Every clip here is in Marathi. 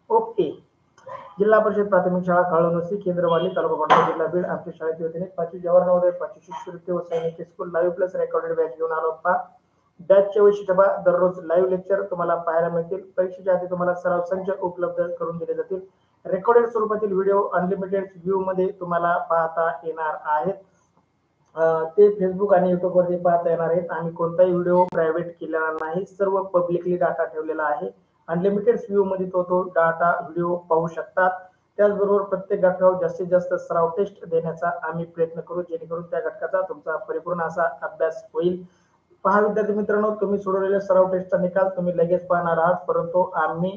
ओके. जिल्हा परिषद प्राथमिक शाळा काळोनसी केंद्रवाली तालुका पाटण जिल्हा बीड आमच्या शाळेच्या वतीने 5वी जवाहर नवोदय 5वी शिष्यवृत्ती व सैनिक school live plus recorded batch घेऊन आलो पहा. बॅचचे वैशिष्ट्य पहा, दररोज लाईव्ह लेक्चर तुम्हाला पाहायला मिळतील. परीक्षेच्या आधी तुम्हाला सराव संच उपलब्ध करून दिले जातील. रेकॉर्डेड स्वरूपातील व्हिडिओ अनलिमिटेड व्ह्यू मध्ये तुम्हाला पाहता येणार आहेत. ते फेसबुक आणि युट्यूब वरती पाहता येणार आहेत. आम्ही कोणताही व्हिडिओ प्रायव्हेट केलेला नाही, सर्व पब्लिकली डाटा ठेवलेला आहे. अनलिमिटेड व्ह्यू मध्ये तो डाटा व्हिडिओ पाहू शकतात. त्याचबरोबर प्रत्येक घटकावर जास्तीत जास्त सराव टेस्ट देण्याचा आम्ही प्रयत्न करू, जेणेकरून त्या घटकाचा तुमचा परिपूर्ण असा अभ्यास होईल. पहा विद्यार्थी मित्रांनो, तुम्ही सोडवलेल्या सराव टेस्टचा निकाल तुम्ही लगेच पाहणार आहात, परंतु आम्ही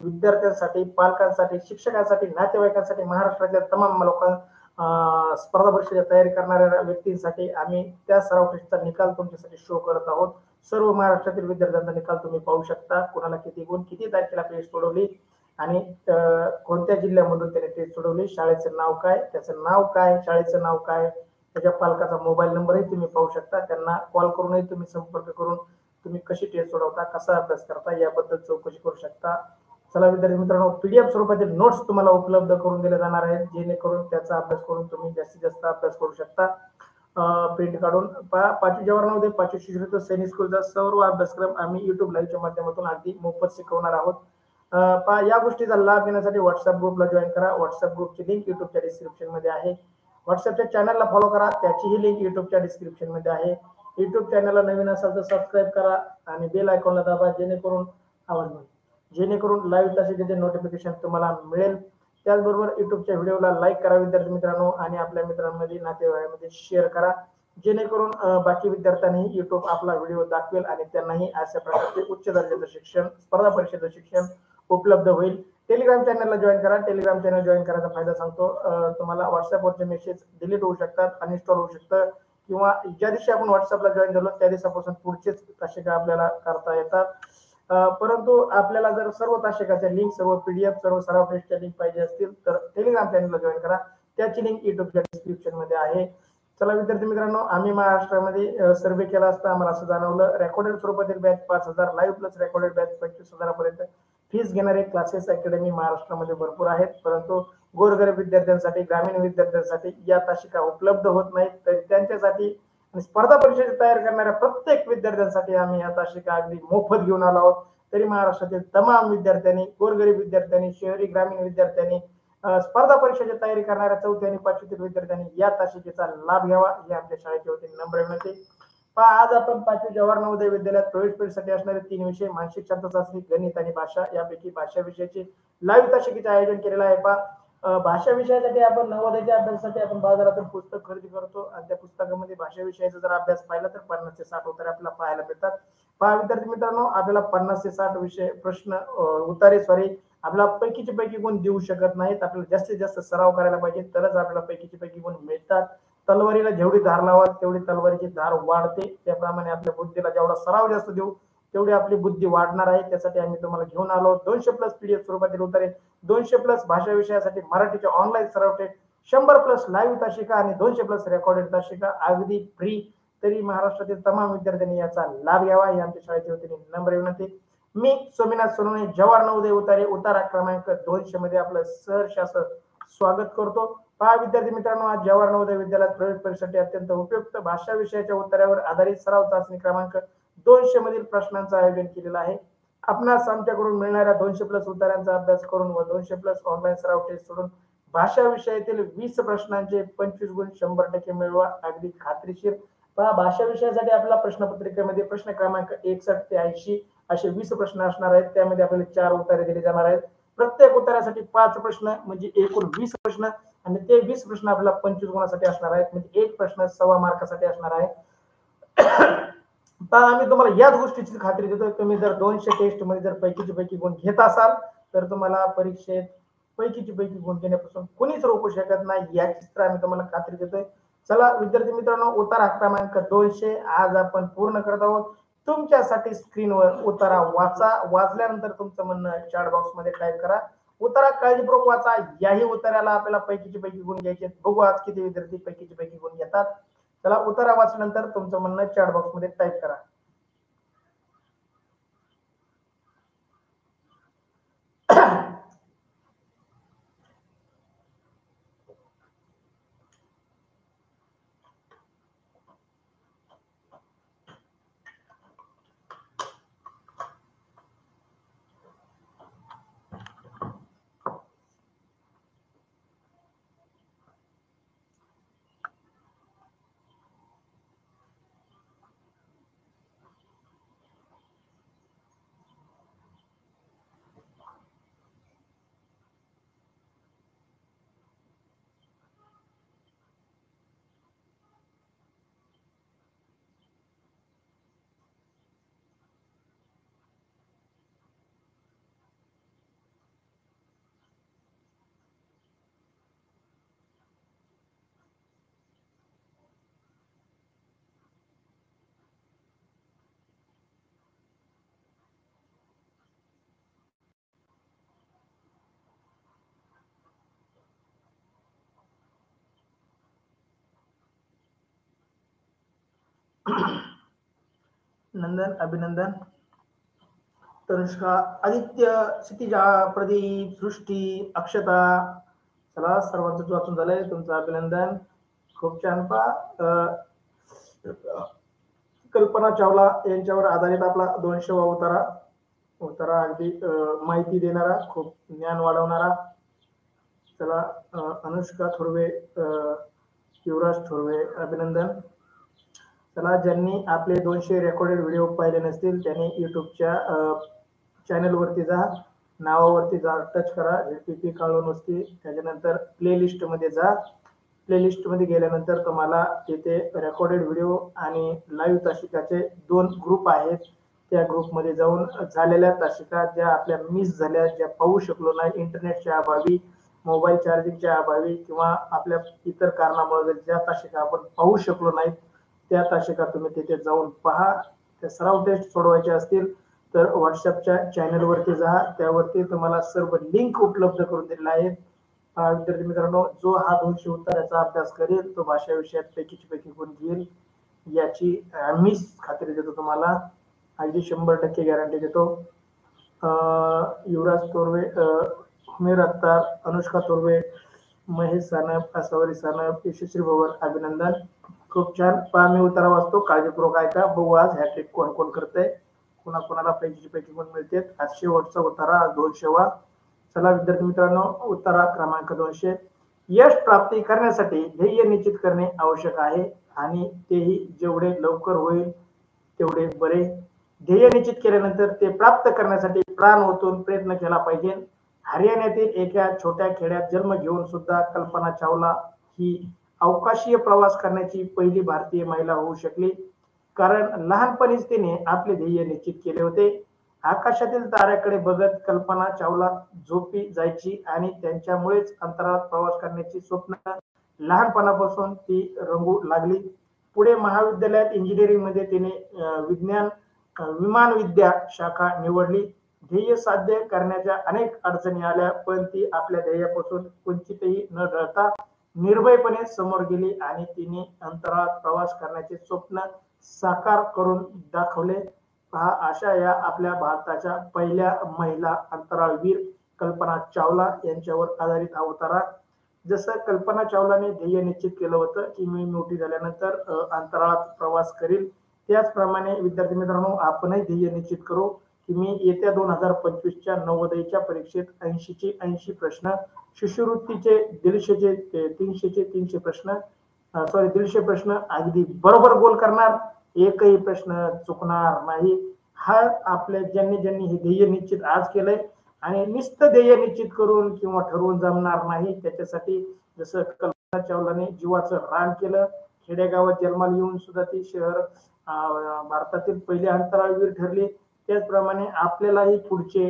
विद्यार्थ्यांसाठी, पालकांसाठी, शिक्षकांसाठी, नातेवाईकांसाठी, महाराष्ट्रातल्या तमाम लोकांना स्पर्धा परीक्षेची तयारी करणाऱ्या व्यक्तींसाठी आम्ही त्या सराव टेस्टचा निकाल तुमच्यासाठी शो करत आहोत. सर्व महाराष्ट्रातील विद्यार्थ्यांचा निकाल तुम्ही पाहू शकता. कोणाला किती गुण, किती तारखेला टेस्ट सोडवली आणि कोणत्या जिल्ह्यामधून त्याने टेस्ट सोडवली, शाळेचं नाव काय, त्याचं नाव काय, शाळेचं नाव काय, त्याच्या पालकाचा मोबाईल नंबरही तुम्ही पाहू शकता. त्यांना कॉल करूनही तुम्ही संपर्क करून तुम्ही कशी टेस्ट सोडवता, कसा अभ्यास करता याबद्दल चौकशी करू शकता. चला विद्यार्थी मित्रांनो, पीडीएफ स्वरूपातील नोट्स तुम्हाला उपलब्ध करून दिले जाणार आहेत, जेणेकरून त्याचा अभ्यास करून तुम्ही जास्तीत जास्त अभ्यास करू शकता. प्रिंट काढून पहा. 5वी जवाहर नवोदय 5वी शिष्यवृत्ती सैनिक स्कूलचा सर्व अभ्यासक्रम आम्ही युट्यूब लाईव्हच्या माध्यमातून अगदी मोफत शिकवणार आहोत. पहा, या गोष्टीचा लाभ घेण्यासाठी व्हॉट्सअप ग्रुपला जॉईन करा. व्हॉट्सअप ग्रुपची लिंक युट्यूबच्या डिस्क्रिप्शन मध्ये आहे. व्हॉट्सअपच्या चॅनलला फॉलो करा, त्याचीही लिंक युट्यूबच्या डिस्क्रिप्शन मध्ये आहे. युट्यूब चॅनलला नवीन असाल तर सबस्क्राईब करा आणि बेल आयकॉनला दाबा, जेणेकरून लाईव्ह तासिकेचे नोटिफिकेशन तुम्हाला मिळेल. त्याचबरोबर युट्यूबच्या व्हिडिओला लाईक करा विद्यार्थी मित्रांनो, आणि आपल्या मित्रांमध्ये, नातेवाईकांमध्ये शेअर करा, जेणेकरून बाकी विद्यार्थ्यांनी युट्यूब आपला व्हिडिओ दाखवेल आणि त्यांनाही अशा प्रकारचे उच्च दर्जाचं शिक्षण, स्पर्धा परीक्षेचं शिक्षण उपलब्ध होईल. टेलिग्राम चॅनलला जॉईन करा. टेलिग्राम चॅनल जॉईन करायचा फायदा सांगतो. तुम्हाला व्हॉट्सअपवरचे मेसेज डिलीट होऊ शकतात, अनइन्स्टॉल होऊ शकतं, किंवा ज्या दिवशी आपण व्हॉट्सअपला जॉईन झालो त्या दिवसापासून पुढचेच तासिका आपल्याला करता येतात. परंतु आपल्याला जर सर्व तासिकाच्या लिंक, सर्व पीडीएफ, सर्व सराव टेस्टच्या लिंक पाहिजे असतील तर टेलिग्राम चॅनलला जॉईन करा. त्याची लिंक युट्यूबच्या डिस्क्रिप्शन मध्ये आहे. चला विद्यार्थी मित्रांनो, आम्ही महाराष्ट्रामध्ये सर्वे केला असता आम्हाला असं जाणवलं, रेकॉर्डेड स्वरूपातील batch 5,000, live plus recorded batch 25,000 पर्यंत फीस घेणारे क्लासेस अकॅडमी महाराष्ट्रामध्ये भरपूर आहेत, परंतु गोरगरीब विद्यार्थ्यांसाठी, ग्रामीण विद्यार्थ्यांसाठी या तासिका उपलब्ध होत नाहीत. तर त्यांच्यासाठी स्पर्धा परीक्षेची तयार करणाऱ्या प्रत्येक विद्यार्थ्यांसाठी आम्ही या तासिका अगदी मोफत घेऊन आलो आहोत. तरी महाराष्ट्रातील तमाम विद्यार्थ्यांनी, गोरगरीब विद्यार्थ्यांनी, शहरी ग्रामीण विद्यार्थ्यांनी, स्पर्धा परीक्षेची तयारी करणाऱ्या 4थी आणि 5वीतील विद्यार्थ्यांनी या तासिकेचा लाभ घ्यावा ही आमच्या शाळेच्या वतीने नम्र विनंती. आज आपण 5वी जवाहर नवोदय विद्यालयात प्रवेश परीक्षेसाठी असणारे 3 विषय, मानसिक शांतता चाचणी, गणित आणि भाषा, यापैकी भाषा विषयाचे लाईव्ह तासिकेचे आयोजन केलेलं आहे. भाषा विषयासाठी आपण नवोदयच्या अभ्यासासाठी आपण बाजारातून पुस्तक खरेदी करतो आणि त्या पुस्तकामध्ये भाषा विषयाचा जर अभ्यास पाहिला तर 50 ते 60 उत्तरे आपल्याला पाहायला मिळतात. पहा विद्यार्थी मित्रांनो, आपल्याला 50 ते 60 विषय प्रश्न उत्तरे आपल्याला पैकीचे पैकी गुण देऊ शकत नाहीत. आपल्याला जास्तीत जास्त सराव करायला पाहिजे, तरच आपल्याला पैकीचे पैकी गुण मिळतात. तलवारीला जेवढी धार लावाल तेवढी तलवारीची धार वाढते. त्याप्रमाणे आपल्या बुद्धीला जेवढा सराव जास्त देऊ तेवढी आपली बुद्धी वाढणार आहे. त्यासाठी आम्ही तुम्हाला घेऊन आलो 200 प्लस पीडीएफ स्वरूपातील उत्तरे, 200 प्लस भाषा विषयासाठी मराठीचे ऑनलाईन सराव टेस्ट, 100 प्लस लाईव्ह तासिका आणि 200 प्लस रेकॉर्डेड तासिका अगदी फ्री. तरी महाराष्ट्रातील तमाम विद्यार्थ्यांनी याचा लाभ घ्यावा ही आमच्या शाळेच्या वतीने नम्र विनंती. मी सोमनाथ सोनवणे, जवाहर नवोदय उतारा क्रमांक 200 मध्ये आपलं सहर्ष स्वागत करतो. पहा विद्यार्थी मित्रांनो, आज जवाहर नवोदय विद्यालयात प्रवेश परीक्षेसाठी अत्यंत उपयुक्त भाषा विषयाच्या उत्तरावर आधारित सराव चाचणी क्रमांक 200 मधील प्रश्नांचं आयोजन केलेलं आहे. आपणास आमच्याकडून मिळणाऱ्या 200 प्लस उत्तरांचा अभ्यास करून व 200 प्लस ऑनलाईन सराव टेस्ट सोडून भाषा विषयातील 20 प्रश्नांचे 25 गुण 100% मिळवा, अगदी खात्रीशीर. पहा, भाषा विषयासाठी आपला प्रश्नपत्रिकेमध्ये प्रश्न क्रमांक 61 ते 80 असे 20 प्रश्न असणार आहेत. त्यामध्ये आपल्याला 4 उत्तरे दिली जाणार आहेत. प्रत्येक उत्तरासाठी 5 प्रश्न म्हणजे एकूण 20 प्रश्न, आणि ते 20 प्रश्न आपल्याला 25 गुणासाठी असणार आहेत. म्हणजे एक प्रश्न 1.25 मार्कासाठी असणार आहे. आम्ही तुम्हाला याच गोष्टीची खात्री देतो, तुम्ही जर 200 टेस्ट मध्ये जर पैकीचे पैकी गुण घेत असाल तर तुम्हाला परीक्षेत पैकीचे पैकी गुण घेण्यापासून कोणीच रोखू शकत नाही, याची तर आम्ही तुम्हाला खात्री देतोय. चला विद्यार्थी मित्रांनो, उतारा क्रमांक 200 आज आपण पूर्ण करत आहोत. तुमच्यासाठी स्क्रीनवर उतारा वाचा, वाचल्यानंतर तुमचं म्हणणं चॅट बॉक्स मध्ये टाईप करा. उतारा काळजीपूर्वक वाचा. याही उतार्याला आपल्याला पैकीचे पैकी गुण घ्यायचे. बघू आज किती विद्यार्थी पैकीचे पैकी गुण घेतात. चला, उतारा वाचल्यानंतर तुमचं म्हणणं चॅट बॉक्स मध्ये टाईप करा. नंदन, अभिनंदन. तनुष्का, आदित्य, क्षितिजा, प्रदीप, सृष्टी, अक्षता, चला सर्वांचं वाचून झालंय. तुमचं अभिनंदन, खूप छान. कल्पना चावला यांच्यावर आधारित आपला 200वा उतारा अगदी माहिती देणारा, खूप ज्ञान वाढवणारा. चला अनुष्का थोरवे, युवराज थोरवे, अभिनंदन. चला ज्यांनी आपले 200 रेकॉर्डेड व्हिडिओ पाहिले नसतील त्यांनी युट्यूबच्या चॅनलवरती जा, नावावरती जा, टच करा, झेडपीपी काळू नुसती. त्याच्यानंतर प्लेलिस्ट मध्ये जा. प्लेलिस्ट मध्ये गेल्यानंतर तुम्हाला तिथे रेकॉर्डेड व्हिडिओ आणि लाईव्ह तासिकाचे 2 ग्रुप आहेत. त्या ग्रुपमध्ये जाऊन झालेल्या तासिका ज्या आपल्या मिस झाल्या, ज्या पाहू शकलो नाही इंटरनेटच्या अभावी, मोबाईल चार्जिंगच्या अभावी किंवा आपल्या इतर कारणामुळे ज्या तासिका आपण पाहू शकलो नाही त्या तासिका तुम्ही तिथे जाऊन पहा. त्या सराव टेस्ट सोडवायच्या असतील तर व्हॉट्सअपच्या चॅनलवरती जा, त्यावरती तुम्हाला सर्व लिंक उपलब्ध करून दिलेल्या आहेत. विद्यार्थी मित्रांनो, जो हा 200 उत्तराचा अभ्यास करेल तो भाषा विषयात पैकीची पैकी गुण घेईल याची आम्ही खात्री देतो तुम्हाला, अगदी 100% गॅरंटी देतो. युवराज तोरवे, उमेर अत्तार, अनुष्का तोरवे, महेश सानप, असावरी सानप, यशस्वी भवन, अभिनंदन, खूप छान. मी उत्तरा वाचतो, काळजीपूर्वक ऐका. बघू आज हॅट्रिक कोण कोण करतंय, कोणाकोणाला पैकीची पैकी गुण मिळते. आज शेवटचा उतारा 200वा. चला विद्यार्थी मित्रांनो, उत्तरा क्रमांक 200. यश प्राप्ती करण्यासाठी ध्येय निश्चित करणे आवश्यक आहे आणि तेही जेवढे लवकर होईल तेवढे बरे. ध्येय निश्चित केल्यानंतर ते प्राप्त करण्यासाठी प्राण ओतून प्रयत्न केला पाहिजे. हरियाणातील एका छोट्या खेड्यात जन्म घेऊन सुद्धा कल्पना चावला ही अवकाशीय प्रवास करण्याची पहिली भारतीय महिला होऊ शकली, कारण लहानपणीच तिने आपले ध्येय निश्चित केले होते. आकाशातील ताऱ्याकडे बघत कल्पना चावला झोपी जायची आणि त्यांच्यामुळेच अंतराळात प्रवास करण्याची स्वप्न लहानपणापासून ती रंगू लागली. पुढे महाविद्यालयात इंजिनिअरिंग मध्ये तिने विमानविद्या शाखा निवडली. ध्येय साध्य करण्याच्या अनेक अडचणी आल्या, पण ती आपल्या ध्येयापासून कोणतीही न ढळता निर्भयपणे समोर गेली आणि तिने अंतराळात प्रवास करण्याचे स्वप्न साकार करून दाखवले. पहा, अशा या आपल्या भारताच्या पहिल्या महिला अंतराळवीर कल्पना चावला यांच्यावर आधारित हा उतारा. जसं कल्पना चावलाने ध्येय निश्चित केलं होतं की मी मोठी झाल्यानंतर अंतराळात प्रवास करील, त्याचप्रमाणे विद्यार्थी मित्रांनो आपणही ध्येय निश्चित करू की मी येत्या 2025च्या नवोदयच्या परीक्षेत 80चे 80 प्रश्न, शिष्यवृत्तीचे 150चे 300 प्रश्न, 150 प्रश्न अगदी बरोबर गोल करणार, एकही प्रश्न चुकणार नाही. हा आपल्या ज्यांनी हे ध्येय निश्चित आज केलंय आणि निस्त ध्येय निश्चित करून किंवा ठरवून जमणार नाही. त्याच्यासाठी जसं कल्पना चावलाने जीवाचं रान केलं, खेडेगावात जन्माला येऊन सुद्धा ती शहर भारतातील पहिली अंतराळवीर ठरली, त्याचप्रमाणे आपल्यालाही पुढचे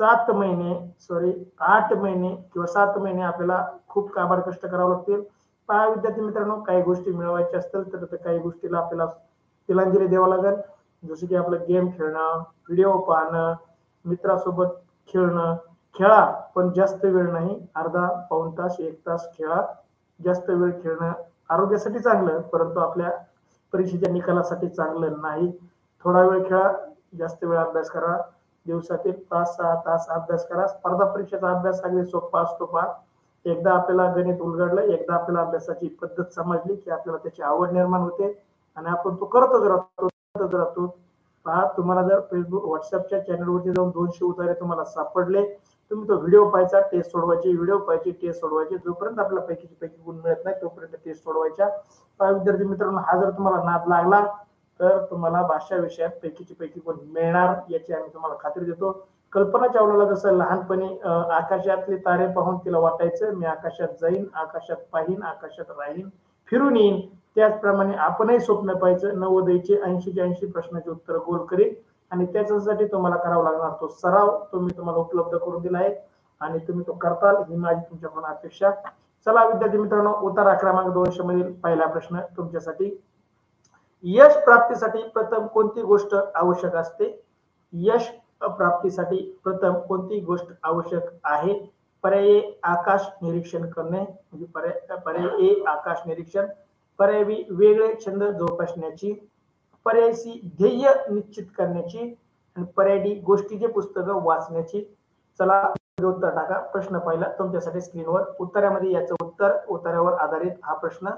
8 महिने किंवा 7 महिने आपल्याला खूप काबाड कष्ट करावं लागतील. पहा विद्यार्थी मित्रांनो, काही गोष्टी मिळवायच्या असतील तर काही गोष्टीला आपल्याला तिलांजली द्यावं लागेल. जसं की आपलं गेम खेळणं, व्हिडिओ पाहणं, मित्रासोबत खेळणं. खेळा पण जास्त वेळ नाही, अर्धा पाऊण तास 1 तास खेळा. जास्त वेळ खेळणं आरोग्यासाठी चांगलं परंतु आपल्या परीक्षेच्या निकालासाठी चांगलं नाही. थोडा वेळ खेळा, जास्त वेळ अभ्यास करा. दिवसातील 5-6 तास अभ्यास करा. स्पर्धा परीक्षेचा अभ्यास अगदी सोपा असतो. पहा, एकदा आपल्याला गणित उलगडलं, एकदा आपल्याला अभ्यासाची पद्धत समजली की आपल्याला त्याची आवड निर्माण होते आणि आपण तो करतच राहतो. पहा, तुम्हाला जर फेसबुक व्हॉट्सअपच्या चॅनलवरती जाऊन 200 उतारे तुम्हाला सापडले, तुम्ही तो व्हिडिओ पाहायचा, टेस्ट सोडवायची, टेस्ट सोडवायची. जोपर्यंत आपल्याला पैकीची पैकी गुण मिळत नाही तोपर्यंत टेस्ट सोडवायच्या. पहा विद्यार्थी मित्रांनो, हा जर तुम्हाला नाद लागला तर तुम्हाला भाषा विषयात पैकीची पैकी गुण मिळणार याची आम्ही तुम्हाला खात्री देतो. कल्पना चावलाला जसं लहानपणी आकाशातले तारे पाहून तिला वाटायचं मी आकाशात जाईन, आकाशात पाहीन, आकाशात राहीन, फिरून येईन, त्याचप्रमाणे आपणही स्वप्न पाहायचं, नवोदयचे 80चे 80 प्रश्नाचे उत्तर गोल करीन आणि त्याच्यासाठी तुम्हाला करावा लागणार तो सराव, तो मी तुम्हाला उपलब्ध करून दिला आहे आणि तुम्ही तो करताल ही माझी तुमच्याकडून अपेक्षा. चला विद्यार्थी मित्रांनो, उतारा क्रमांक 200 मधील पहिला प्रश्न तुमच्यासाठी. यश प्राप्तीसाठी प्रथम कोणती गोष्ट आवश्यक असते? यश प्राप्तीसाठी प्रथम कोणती गोष्ट आवश्यक आहे? पर्याय आकाश निरीक्षण करणे, म्हणजे पर्याय ए आकाश निरीक्षण. पर्याय बी वेगळे छंद जोपासण्याची, पर्याय सी ध्येय निश्चित करण्याची आणि पर्याय डी गोष्टीचे पुस्तकं वाचण्याची. चला उत्तर टाका. प्रश्न पहिला तुमच्यासाठी स्क्रीनवर. उत्तरामध्ये याचं उत्तरावर आधारित हा प्रश्न.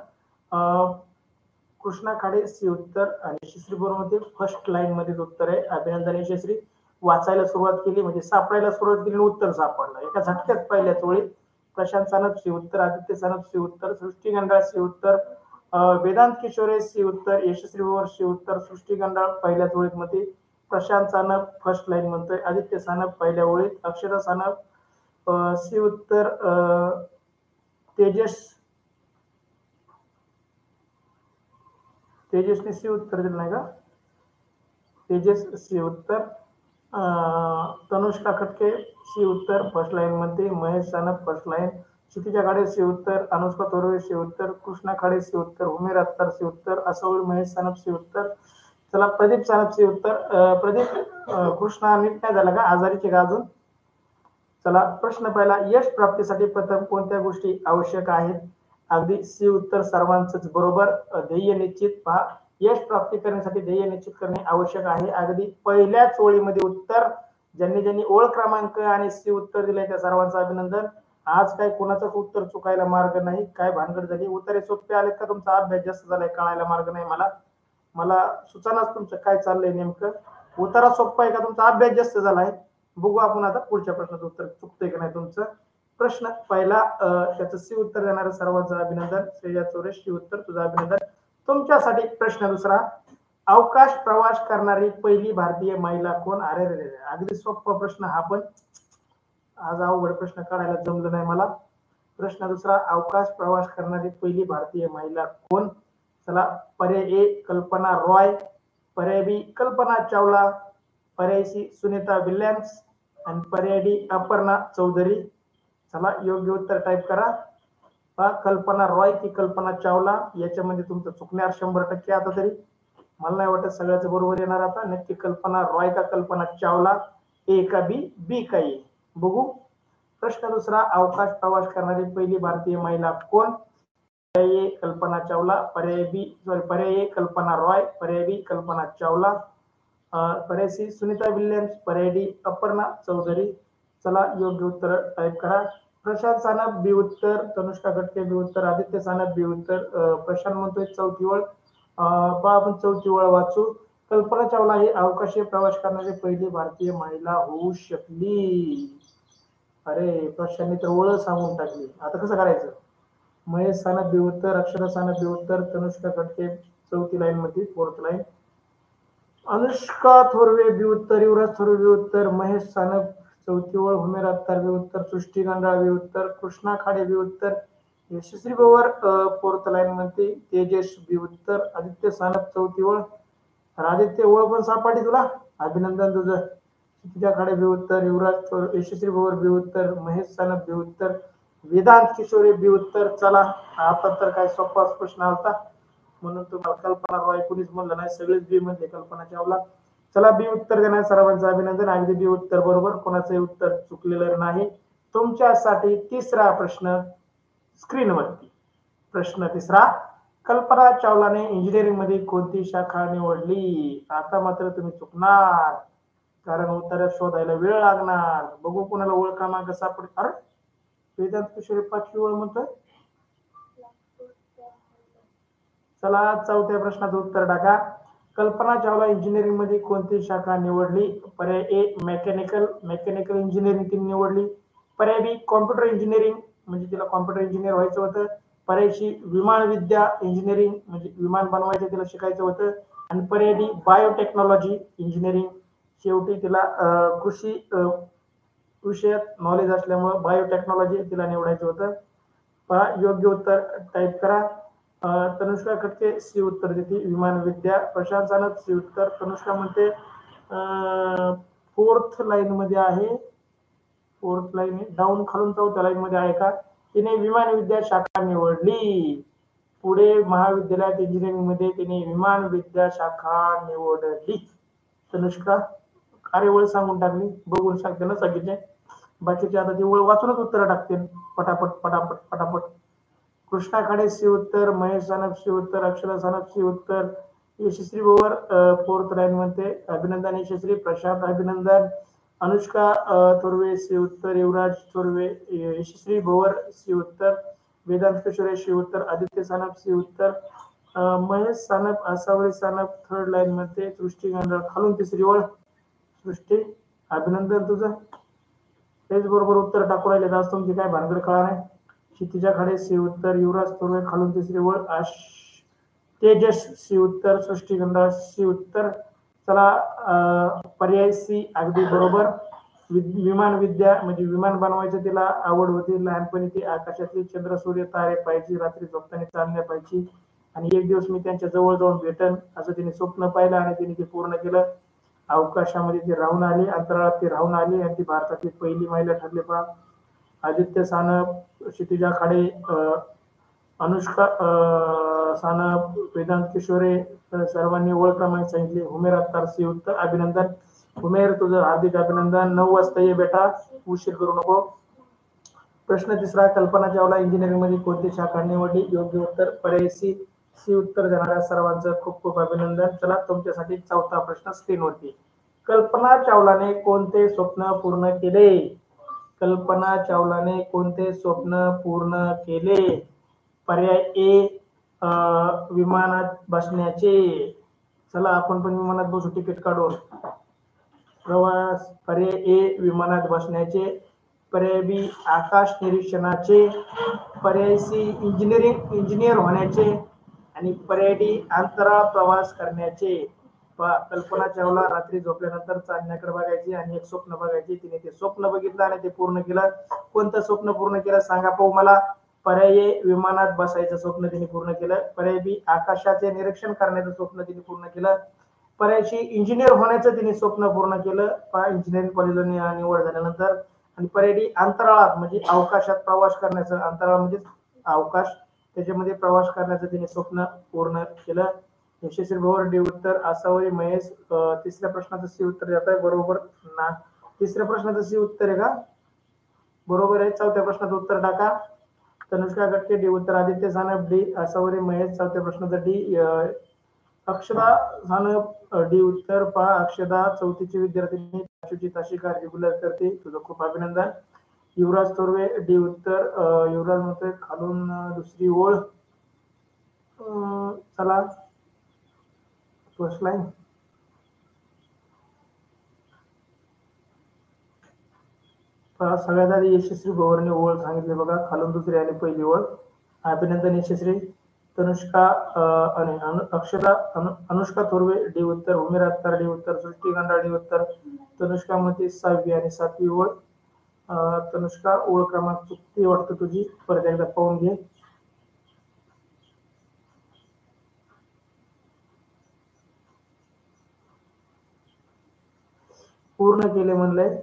कृष्णा खाडे सी उत्तर आणि यशस्वी बरोबर फर्स्ट लाईन मध्ये उत्तर आहे. अभिनंदन यशस्वी. वाचायला सुरुवात केली म्हणजे सापडायला सुरुवात केली, उत्तर सापडलं एका झटक्यात पहिल्याच ओळीत. प्रशांत सानप सी उत्तर, आदित्य सानप सी उत्तर, सृष्टी गंडाळ सी उत्तर, वेदांत किशोरे सी उत्तर, यशस्वी बरोबर सी उत्तर. सृष्टी गंडाळ पहिल्याच ओळीत मध्ये, प्रशांत सानप फर्स्ट लाईन म्हणतोय, आदित्य सानप पहिल्या ओळीत, अक्षरा सानप सी उत्तर, तेजसने सी उत्तर दिलं नाही का? तेजस सी उत्तर, तनुष्का खटके सी उत्तर फर्स्ट लाईन मध्ये, महेश सानप फर्स्ट लाईन, क्षितिजा खाडे सी उत्तर, अनुष्का तोरवे सी उत्तर, कृष्णा खाडे सी उत्तर, उमेर अत्तर सी उत्तर, असं महेश सानप सी उत्तर. चला प्रदीप सानप सी उत्तर. प्रदीप कृष्णा नीट नाही झाला का? आजारीचे का अजून? चला प्रश्न पहिला. यश प्राप्तीसाठी प्रथम कोणत्या गोष्टी आवश्यक आहेत? अगदी सी उत्तर सर्वांचंच बरोबर. ध्येय निश्चित. पहा, यश प्राप्ती करण्यासाठी ध्येय निश्चित करणे आवश्यक आहे. अगदी पहिल्याच ओळीमध्ये उत्तर. ज्यांनी ओळ क्रमांक आणि सी उत्तर दिलंय त्या सर्वांचं अभिनंदन. आज काय कोणाचं उत्तर चुकायला मार्ग नाही. काय भानगड झाली? उत्तरे सोपे आलेत का? तुमचा अभ्यास जास्त झालाय, कळायला मार्ग नाही मला सुचनाच तुमचं काय चाललंय नेमकं. उत्तरा सोपा आहे का? तुमचा अभ्यास जास्त झालाय. बघू आपण आता पुढच्या प्रश्नाचं उत्तर चुकतंय का नाही तुमचं. प्रश्न पहिला, त्याचं सी उत्तर देणारं सर्वांचं अभिनंदन. श्रेया चौरे सी उत्तर, तुझं अभिनंदन. तुमच्यासाठी प्रश्न दुसरा. अवकाश प्रवास करणारी पहिली भारतीय महिला कोण? अरे रे, अगदी सोपा प्रश्न हा, पण आज अवघड प्रश्न काढायला जमलं नाही मला. प्रश्न दुसरा. अवकाश प्रवास करणारी पहिली भारतीय महिला कोण? चला, पर्याय ए कल्पना रॉय, पर्याय बी कल्पना चावला, पर्याय सी सुनीता विल्यम्स आणि पर्याय डी अपर्णा चौधरी. चला योग्य उत्तर टाईप करा. कल्पना रॉय की कल्पना चावला, याच्यामध्ये तुमचं चुकणार 100%. आता तरी मला नाही वाटत सगळ्याच बरोबर येणार. आता नक्की कल्पना रॉय का कल्पना चावला, ए का बी का ए? बघू. प्रश्न दुसरा. अवकाश प्रवास करणारी पहिली भारतीय महिला कोण? पर्याय ए कल्पना चावला, पर्याय ए कल्पना रॉय, पर्याय बी कल्पना चावला, पर्याय सी सुनीता विल्यम्स, पर्याय डी अपर्णा चौधरी. चला योग्य उत्तर टाईप करा. प्रशांत सानप बी उत्तर, तनुष्का खटके बी उत्तर, आदित्य सानप बी उत्तर. प्रशांत म्हणतोय चौथी ओळ. आपण चौथी ओळ वाचू. कल्पना चावला ही अवकाशीय प्रवास करणारी पहिली भारतीय महिला होऊ शकली. अरे प्रशांतने तर ओळ सांगून टाकली. आता कसं करायचं? महेश सानप बी उत्तर, अक्षरा सानप बी उत्तर, तनुष्का खटके चौथी लाईन मध्ये फोर्थ लाईन, अनुष्का थोरवे बी उत्तर, युवराज थोरवे बी उत्तर, महेश सानप चौथी ओळ, उमेर अत्तर बी उत्तर, सृष्टी गंडाळ बी उत्तर, कृष्णा खाडे बी उत्तर, यशस्वी पवार फोर्थ लाईन मध्ये, तेजस बी उत्तर, आदित्य सानप चौथी ओळ. आदित्य ओळ पण सापडली तुला, अभिनंदन तुझं. क्षितिजा खाडे बी उत्तर, युवराज यशस्वी पवार बी उत्तर, महेश सानप बी उत्तर, वेदांत किशोरे बी उत्तर. चला आता तर काय सोपा प्रश्न होता म्हणून तुम्हाला कल्पना रॉय कुणीच म्हणलं नाही, सगळेच बी म्हणजे कल्पना चावला. चला बी उत्तर देणार सर्वांचं अभिनंदन. अगदी बी उत्तर बरोबर, कोणाचंही उत्तर चुकलेलं नाही. तुमच्यासाठी तिसरा प्रश्न स्क्रीनवरती. प्रश्न तिसरा. कल्पना चावलाने इंजिनिअरिंग मध्ये कोणती शाखा निवडली? आता मात्र तुम्ही चुकणार, कारण उत्तर शोधायला वेळ लागणार. बघू कोणाला ओळ क्रमांक सापड. अरे वेदांत किशोरे 5वी ओळ म्हणतोय. चला चौथ्या प्रश्नाचं उत्तर टाका. कल्पना चावला इंजिनिअरिंग मध्ये कोणती शाखा निवडली? पर्याय ए मेकॅनिकल इंजिनिअरिंग तिने निवडली, पर्याय बी कॉम्प्युटर इंजिनिअरिंग म्हणजे तिला कॉम्प्युटर इंजिनियर व्हायचं होतं, पर्याय सी विमान विद्या इंजिनिअरिंग म्हणजे विमान बनवायचं तिला शिकायचं होतं, आणि पर्याय डी बायोटेक्नॉलॉजी इंजिनिअरिंग. शेवटी तिला कृषी विषयात नॉलेज असल्यामुळे बायोटेक्नॉलॉजी तिला निवडायचं होतं. पहा योग्य उत्तर टाईप करा. तनुष्का खटके सी उत्तर देते विमान विद्या, प्रशांत सानप सी उत्तर, तनुष्का म्हणते फोर्थ लाईन मध्ये आहे, फोर्थ लाईन डाऊन खालून चौथ्या लाईन मध्ये आहे का? तिने विमान विद्या शाखा निवडली. पुढे महाविद्यालयात इंजिनिअरिंग मध्ये तिने विमान विद्या शाखा निवडली. तनुष्का कार्यवळ सांगून टाकली, बघून सांगते ना सगळीचे. बाकीचे आता ती ओळ वाचूनच उत्तर टाकतील पटापट पटापट पटापट. कृष्णा खाडे सी उत्तर, महेश सानप सी उत्तर, अक्षरा सानप सी उत्तर, यशस्वी भोवर फोर्थ लाईन मध्ये अभिनंदन यशस्वी, प्रशांत अभिनंदन, अनुष्का थोरवे सी उत्तर, युवराज थोरवे यशस्वी भोवर सी उत्तर, वेदांत किशोरे सी उत्तर, आदित्य सानप सी उत्तर, महेश सानप आसावरी सानप थर्ड लाईन मध्ये, सृष्टी गांडळ खालून तिसरी ओळ, सृष्टी अभिनंदन तुझं, तेच बरोबर उत्तर टाकू राहिले, आज तुमची काय भानगड कळा नाही. क्षितिजा खाडे सी उत्तर, युवराज थोरवे खालून तिसरी ओळ, तेजस सी उत्तर, सृष्टी गंडा सी उत्तर. चला पर्याय सी अगदी बरोबर. विमान विद्या म्हणजे विमान बनवायचं तिला आवड होती लहानपणी, ती आकाशातली चंद्र सूर्य तारे पाहिजे, रात्री झोपताना चांदण्या पाहिजे आणि एक दिवस मी त्यांच्या जवळ जाऊन भेटन असं तिने स्वप्न पाहिलं आणि तिने ते पूर्ण केलं. अवकाशामध्ये ती राहून आली, अंतराळात ती राहून आली आणि ती भारतातली पहिली महिला ठरली पहा. आदित्य सानप, क्षितिजा खाडे, अनुष्का सानप, वेदांत किशोरे सर्वांनी ओळख क्रमांक सांगितले. उमेर अत्तार सी उत्तर, अभिनंदन उमेर, तुझं हार्दिक अभिनंदन. 9 वाजता ये बेटा, उशीर करू नको. प्रश्न तिसरा, कल्पना चावला इंजिनिअरिंग मध्ये कोणती शाखा निवडली? योग्य उत्तर पर्याय सी उत्तर देणाऱ्या सर्वांचं खूप खूप अभिनंदन. चला तुमच्यासाठी चौथा प्रश्न स्क्रीनवरती. कल्पना चावलाने कोणते स्वप्न पूर्ण केले? कल्पना चावलाने कोणते स्वप्न पूर्ण केले? पर्याय ए विमानात बसण्याचे. चला आपण पण विमानात बसू, तिकीट काढून प्रवास. पर्याय ए विमानात बसण्याचे, पर्याय बी आकाश निरीक्षणाचे, पर्याय सी इंजिनियर होण्याचे आणि पर्याय डी अंतराळ प्रवास करण्याचे. कल्पना चावला रात्री झोपल्यानंतर चांदण्याकडे बघायची आणि एक स्वप्न बघायची, तिने ते स्वप्न बघितलं आणि ते पूर्ण केलं. कोणतं स्वप्न पूर्ण केलं सांगा पाहू मला? पर्याय विमानात बसायचं स्वप्न तिने पूर्ण केलं, पर्याय बी आकाशाचे निरीक्षण करण्याचं स्वप्न तिने पूर्ण केलं, पर्याय सी इंजिनियर होण्याचं तिने स्वप्न पूर्ण केलं इंजिनिअरिंग कॉलेजला निवड झाल्यानंतर, आणि पर्याय डी अंतराळात म्हणजे अवकाशात प्रवास करण्याचं, अंतराळ म्हणजे अवकाश, त्याच्यामध्ये प्रवास करण्याचं तिने स्वप्न पूर्ण केलं. यशस्वी भोवर डी उत्तर, आसावरी महेश. तिसऱ्या प्रश्नाचं सी उत्तर देत आहे बरोबर ना? तिसऱ्या प्रश्नाचं सी उत्तर आहे का? बरोबर आहे. चौथ्या प्रश्नाचं उत्तर टाका. तनुष्का गटके डी उत्तर, आदित्य सानप डी, आसावरी महेश. चौथ्या प्रश्नाचं डी. अक्षदा सानप डी उत्तर. पहा अक्षदा चौथीची विद्यार्थिनी, पाचवीची तासिका रेग्युलर करते, तुझं खूप अभिनंदन. युवराज थोरवे डी उत्तर, युवराज म्हणतोय खालून दुसरी ओळ. चला फर्स्ट लाईन. सगळ्यात आधी यशस्वी भोवरने ओळ सांगितले बघा, खालून दुसरी आणि पहिली ओळ. अभिनंदन यशस्वी. तनुष्का आणि अक्षरा अनुष्का थोरवे डी उत्तर, उमेर अत्तार डी उत्तर, सृष्टी गांडा डी उत्तर, तनुष्का मध्ये 6वी आणि 7वी ओळ. तनुष्का ओळ क्रमांक चुकती वाटतं तुझी, परत एकदा पाहून घे. पूर्ण केले म्हणलंय,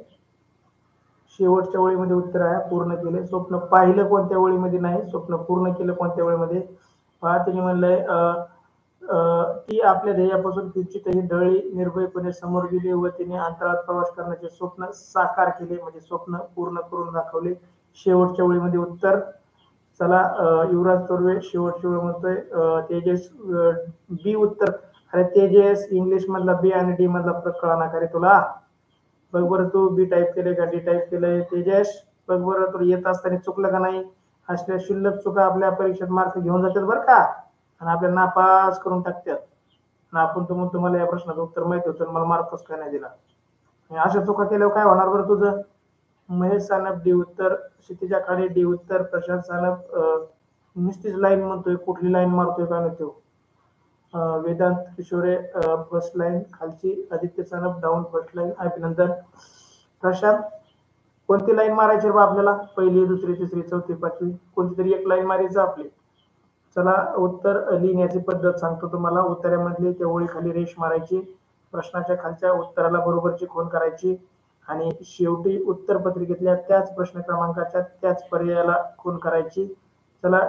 शेवटच्या ओळीमध्ये उत्तर आहे पूर्ण केले. स्वप्न पाहिलं कोणत्या ओळीमध्ये नाही, स्वप्न पूर्ण केलं कोणत्या ओळीमध्ये. पहा तिने म्हणलंय ती आपल्या ध्येयापासून किंचितही ढळली, निर्भयपणे समोर गेली व तिने अंतराळात प्रवास करण्याचे स्वप्न साकार केले, म्हणजे स्वप्न पूर्ण करून दाखवले. शेवटच्या ओळीमध्ये उत्तर. चला युवराज थोरवे शेवटची ओळ म्हणतोय. तेजस बी उत्तर. अरे तेजस इंग्लिश मधला बी आणि डी मधला फरक कळा ना का तुला? बघ बरं तू बी टाईप केले का डी टाईप केलंय? तेजस बघ बरं तुला येत असताना चुकलं का नाही? असल्या शिल्लक चुका आपल्या परीक्षेत मार्क घेऊन जातात बरं का, आणि आपल्याला नापास करून टाकतात. आपण तुम्हाला या प्रश्नाचं उत्तर माहिती होतं, मला मार्कच काय नाही दिला. अशा चुका केल्यावर काय होणार बरं तुझं? महेश सानप डी उत्तर, क्षितिजा खाडे डी उत्तर, प्रशांत सानप नुसतीच लाईन म्हणतोय, कुठली लाईन मारतोय का नाही तो. वेदांत किशोरे फर्स्ट लाईन खालची, Aditya Sanap down first line, अभिनंदन. प्रशांत कोणती लाईन मारायची बा आपल्याला? पहिली, दुसरी, तिसरी, चौथी, पाचवी, कोणती तरी एक लाईन मारायचं आपली. चला उत्तर लिहिण्याची पद्धत सांगतो तुम्हाला. उत्तरामधली त्या ओळी खाली रेष मारायची, प्रश्नाच्या खालच्या उत्तराला बरोबरची खूण करायची आणि शेवटी उत्तर पत्रिकेतल्या त्याच प्रश्न क्रमांकाच्या त्याच पर्यायाला खूण करायची. चला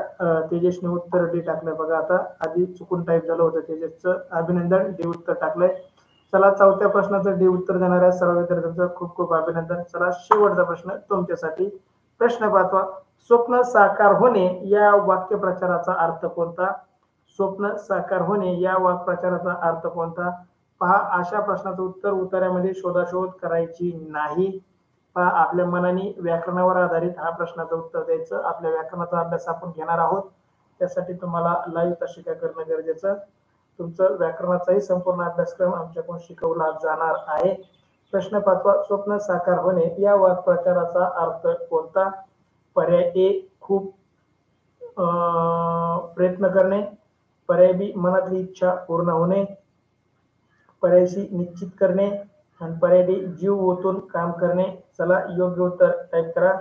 तेजसने उत्तर डी टाकलंय बघा, आता आधी चुकून टाईप झालं होतं तेजसचं, अभिनंदन. डी उत्तर टाकलंय. चला चौथ्या प्रश्नाचं डी उत्तर देणाऱ्या सर्व विद्यार्थ्यांचं खूप खूप अभिनंदन. चला शेवटचा प्रश्न तुमच्यासाठी. प्रश्न 5वा, स्वप्न साकार होणे या वाक्यप्रचाराचा अर्थ कोणता? स्वप्न साकार होणे या वाक्प्रचाराचा अर्थ कोणता? पहा, अशा प्रश्नाचं उत्तर उतार्यामध्ये शोधाशोध करायची नाही. पहा, आपल्या मनाने व्याकरणावर आधारित हा प्रश्नाचं उत्तर द्यायचं. आपल्या व्याकरणाचा अभ्यास आपण घेणार आहोत, त्यासाठी तुम्हाला लाईव्ह तासिका करणं गरजेचं. तुमचं व्याकरणाचाही संपूर्ण अभ्यासक्रम आमच्याकडून शिकवला जाणार आहे. प्रश्न 5वा, स्वप्न साकार होणे या वाक्प्रचाराचा अर्थ कोणता? पर्याय ए, खूप प्रयत्न करणे. पर्याय बी, मनातली इच्छा पूर्ण होणे. पर्याय सी, निश्चित करणे. आणि पर्याय डी, जीव ओतून काम करणे. चला, योग्य उत्तर टाईप करा.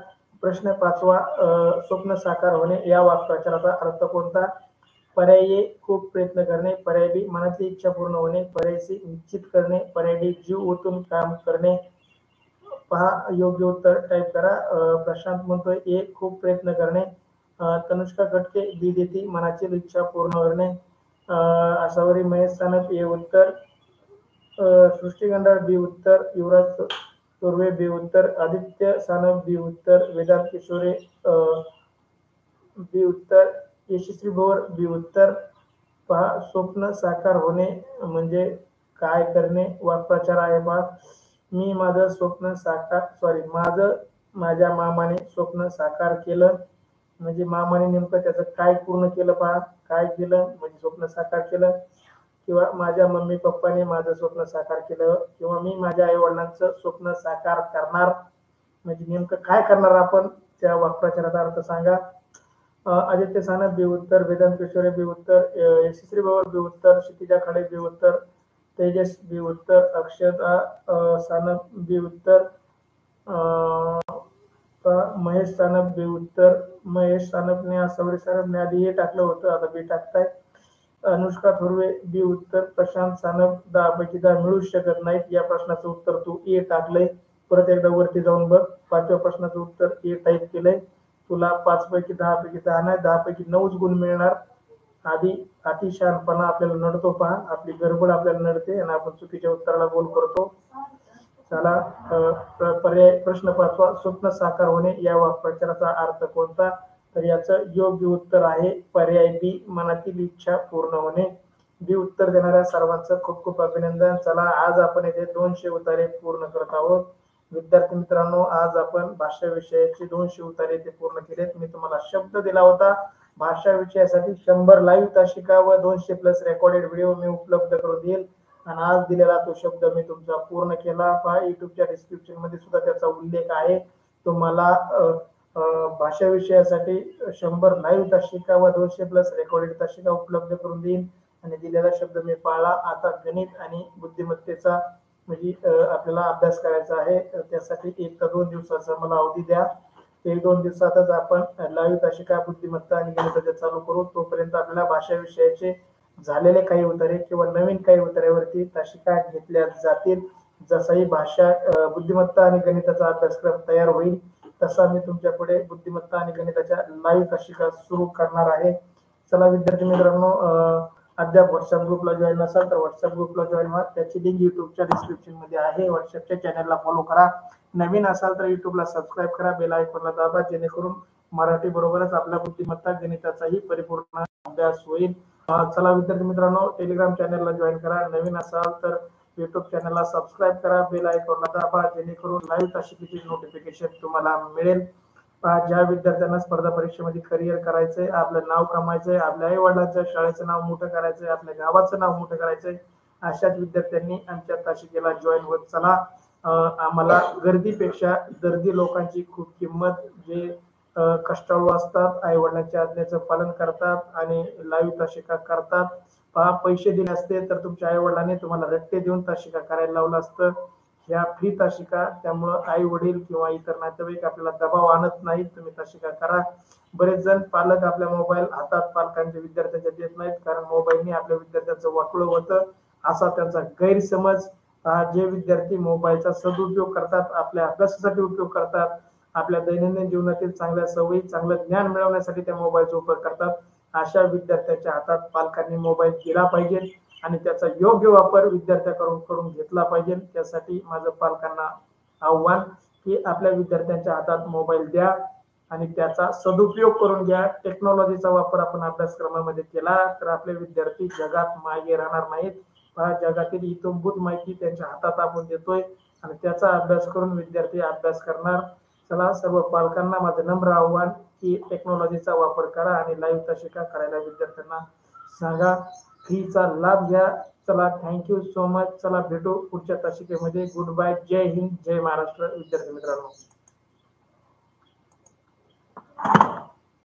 प्रश्न 5वा, स्वप्न साकार होणे या वाक्प्रचाराचा अर्थ कोणता? पर्याय ए, खूप प्रयत्न करणे. पर्याय बी, मनातली इच्छा पूर्ण होणे. पर्याय सी, निश्चित करणे. पर्याय डी, जीव ओतून काम करणे. पहा, योग्य उत्तर टाईप करा. प्रशांत म्हणतोय ए, खूप प्रयत्न करणे. तनुष्का कटके बी देती, मनाची इच्छा पूर्ण करणे. आसावरी महेश सानप ए उत्तर. सृष्टी गंडाळ बी उत्तर. युवराज तोरवे बी उत्तर. आदित्य सानप बी उत्तर. वेदांत किशोरे बी उत्तर. यशस्वी भोर बी उत्तर. पहा, स्वप्न साकार होणे म्हणजे काय करणे वाक्प्रचार आहे. पहा, मी माझं स्वप्न साकार माझ्या मामाने स्वप्न साकार केलं. म्हणजे मामाने नेमकं त्याचं काय पूर्ण केलं? पहा, काय केलं म्हणजे स्वप्न साकार केलं. किंवा माझ्या मम्मी पप्पाने माझं स्वप्न साकार केलं. किंवा मी माझ्या आई वडिलांचं स्वप्न साकार करणार. म्हणजे नेमकं काय करणार आपण, त्या वाक्प्रचाराचा अर्थ सांगा. आदित्य सानप बी उत्तर. वेदांत किशोरे बी उत्तर. यशस्वी भवर बी उत्तर. क्षितिजा खाडे बी उत्तर. तेजस बी उत्तर. अक्षता सानप बी उत्तर. महेश सानप बी उत्तर. महेश सानपने आसावरी सानपने आधी ए टाकलं होतं, आता बी टाकताय. अनुष्का थोरवे बी उत्तर. प्रशांत सानप 10 पैकी 10 मिळू शकत नाहीत. या प्रश्नाचं उत्तर तू ए टाकलंय. परत एकदा वरती जाऊन बघ. 5व्या प्रश्नाचं उत्तर ए टाईप केलंय. तुला 5 पैकी 10 पैकी 10 नाही, 10 पैकी 9च गुण मिळणार. आधी अतिशहाणपणा आपल्याला नडतो. पहा, आपली गडबड आपल्याला नडते आणि आपण चुकीच्या उत्तराला गोल करतो. चला, पर्याय प्रश्न 5वा, स्वप्न साकार होणे या वाक्प्रचाराचा अर्थ कोणता? तर याचं योग्य उत्तर आहे पर्याय बी, मनातील इच्छा पूर्ण होणे. बी उत्तर देणाऱ्या सर्वांचं खूप खूप अभिनंदन. चला, आज आपण येथे 200 उतारे पूर्ण करत आहोत. विद्यार्थी मित्रांनो, आज आपण भाषा विषयाची 200 उतारे ते पूर्ण केलेत. मी तुम्हाला शब्द दिला होता, भाषा विषयासाठी 100 लाईव्ह तासिका व 200 प्लस रेकॉर्डेड व्हिडिओ मी उपलब्ध करून देईल. आणि आज दिलेला तो शब्द मी तुमचा पूर्ण केला. पहा, युट्यूबच्या डिस्क्रिप्शन मध्ये सुद्धा त्याचा उल्लेख आहे. तुम्हाला भाषा विषयासाठी 100 लाईव्ह तासिका व 200 प्लस रेकॉर्डेड तासिका उपलब्ध करून देईन. आणि दिलेला शब्द मी पाळला. आता गणित आणि बुद्धिमत्तेचा म्हणजे आपल्याला अभ्यास करायचा आहे. त्यासाठी 1 ते 2 दिवसाचा मला अवधी द्या. 1-2 दिवसातच आपण लाईव्ह तासिका बुद्धिमत्ता आणि गणिताचे चालू करू. तोपर्यंत आपल्याला भाषा विषयाचे झालेले काही उतारे किंवा नवीन काही उतार्यावरती तासिका घेतल्या जातील. जसाही भाषा बुद्धिमत्ता आणि गणिताचा अभ्यासक्रम तयार होईल तसा मी तुमच्या पुढे बुद्धिमत्ता आणि गणिताच्या लाईव्ह तासिका सुरू करणार आहे. चला विद्यार्थी मित्रांनो, अद्याप व्हॉट्सअप ग्रुपला जॉईन नसाल तर व्हॉट्सअप ग्रुपला जॉईन व्हा. त्याची लिंक युट्यूबच्या डिस्क्रिप्शन मध्ये आहे. व्हॉट्सअपच्या चॅनलला फॉलो करा. नवीन असाल तर युट्यूबला सबस्क्राईब करा, बेल आयकॉनला दाबा, जेणेकरून मराठी बरोबरच आपल्या बुद्धिमत्ता गणिताचाही परिपूर्ण अभ्यास होईल. चला विद्यार्थी मित्रांनो, टेलिग्राम चॅनलला जॉईन करा. नवीन असाल तर युट्यूब चॅनलला सबस्क्राईब करा, बेल आयकॉनला दाबा, जेणेकरून लाईव्ह तासिकेची नोटिफिकेशन तुम्हाला मिळेल. ज्या विद्यार्थ्यांना स्पर्धा परीक्षेमध्ये करिअर करायचंय, आपलं नाव कमायचंय, आपल्या आई वडिलांचं शाळेचं नाव मोठं करायचंय, आपल्या गावाचं नाव मोठं करायचंय, अशाच विद्यार्थ्यांनी आमच्या तासिकेला जॉईन होत चला. आम्हाला गर्दीपेक्षा दर्दी लोकांची खूप किंमत, जे कष्टाळू असतात, आई वडिलांच्या आज्ञेचं पालन करतात आणि लाईव्ह तासिका करतात. पहा, पैसे दिले असते तर तुमच्या आई वडिलांनी तुम्हाला रट्टे देऊन तासिका करायला लावलं असतं. ह्या फ्री तासिका, त्यामुळं आई वडील किंवा इतर नातेवाईक आपल्याला दबाव आणत नाहीत. तुम्ही तासिका करा. बरेच जण पालक आपल्या मोबाईल हातात पालकांच्या विद्यार्थ्यांच्या देत नाहीत, कारण मोबाईलने आपल्या विद्यार्थ्यांचं वाटोळं होतं असा त्यांचा गैरसमज. जे विद्यार्थी मोबाईलचा सदुपयोग करतात, आपल्या अभ्यासासाठी उपयोग करतात, आपल्या दैनंदिन जीवनातील चांगल्या सवयी, चांगलं ज्ञान मिळवण्यासाठी त्या मोबाईलचा उपयोग करतात, अशा विद्यार्थ्यांच्या हातात पालकांनी मोबाईल दिला पाहिजे आणि त्याचा योग्य वापर विद्यार्थ्यांकडून करून घेतला पाहिजे. त्यासाठी माझं पालकांना आव्हान की आपल्या विद्यार्थ्यांच्या हातात मोबाईल द्या. आणि त्याचा सदुपयोग करून घ्या. टेक्नॉलॉजीचा वापर आपण अभ्यासक्रमामध्ये केला तर आपले विद्यार्थी जगात मागे राहणार नाहीत. जगातील इत्थंभूत माहिती त्यांच्या हातात आपण देतोय आणि त्याचा अभ्यास करून विद्यार्थी अभ्यास करणार. चला, सर्व पालकांना माझं नम्र आव्हान की टेक्नॉलॉजीचा वापर करा आणि लाईव्ह तासिका करायला विद्यार्थ्यांना सांगा. फीचा लाभ घ्या. चला, थँक्यू सो मच. चला, भेटू पुढच्या तासिकेमध्ये. Good bye. जय हिंद, जय महाराष्ट्र विद्यार्थी मित्रांनो.